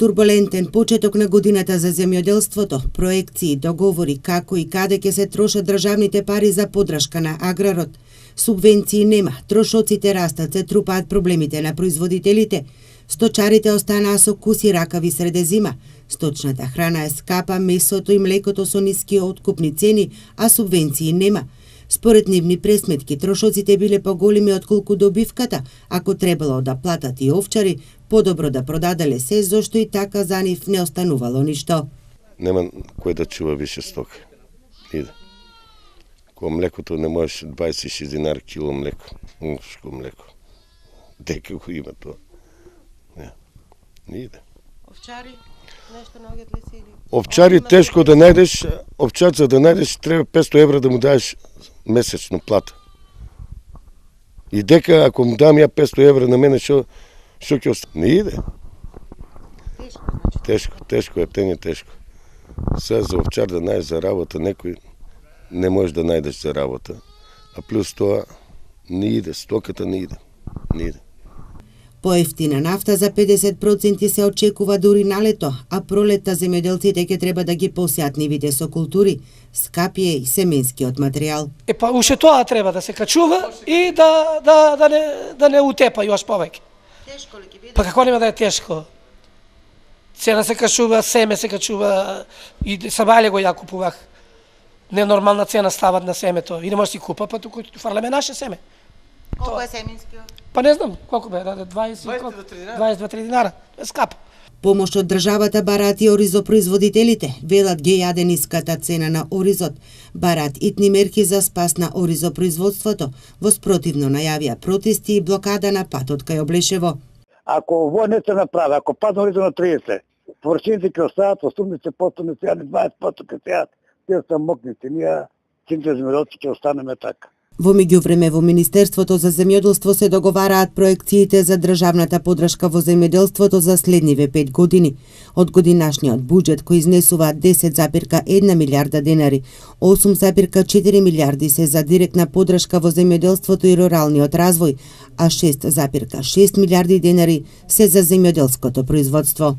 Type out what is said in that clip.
Турбулентен почеток на годината за земјоделството, проекции, договори како и каде ќе се трошат државните пари за поддршка на аграрот. Субвенции нема, трошоците растат, се трупаат проблемите на производителите. Сточарите останаа со куси ракави среде зима. Сточната храна е скапа, месото и млекото со ниски откупни цени, а субвенции нема. Според нивни пресметки, трошоците биле поголеми отколку добивката, ако требало да платат и овчари, подобро да продаделе се, зашто и така за нив не останувало ништо. Нема кој да чува више стока. Иде. Ко млекото не можеш 26 динар кило млеко. Мушко млеко. Дека го има тоа. Не иде. Овчари? Нешто наоѓат ли се или? Овчари тешко да најдеш, овчарца да најдеш треба 500 евра да му даеш месечно плата. И дека ако му дам ја 500 евра на мене, што ќе остане? Не иде. Тешко е, птење тешко. Сега за овчар да најдеш за работа, некој не можеш да најдеш за работа. А плюс тоа не иде, стоката не иде. Не иде. Поевтина нафта за 50% се очекува дури на лето, а пролетта земјоделците ќе треба да ги посеат нивите со култури, скапи е и семенскиот материјал. Па уште тоа треба да се качува и да не утепа још повеќе. Тешко ли ќе биде? Па како нема да е тешко? Цена се качува, семе се качува и сабајле го ја купувах. Ненормална цена стават на семето и не може да си купа, па туку фарлеме наше семе. Колко е семенскиот? Па не знам, колку бе, 22-3 динара. Е скапо. Помош од државата бараат и оризопроизводителите. Велат ги јаде ниската цена на оризот. Бараат итни мерки за спас на оризопроизводството. Воспротивно најавија протести и блокада на патот кај Облешево. Ако ово не се направи, ако падне оризот на 30, површините ќе остават 80%, не се 20% ќе се тие се мокните, ние сите земјоделци ќе останеме така. Во меѓувреме во Министерството за земјоделство се договараат проекциите за државната поддршка во земјоделството за следниве 5 години. Од годинашниот буџет кој изнесува 10,1 милиарда денари, 8,4 милиарди се за директна поддршка во земјоделството и руралниот развој, а 6,6 милиарди денари се за земјоделското производство.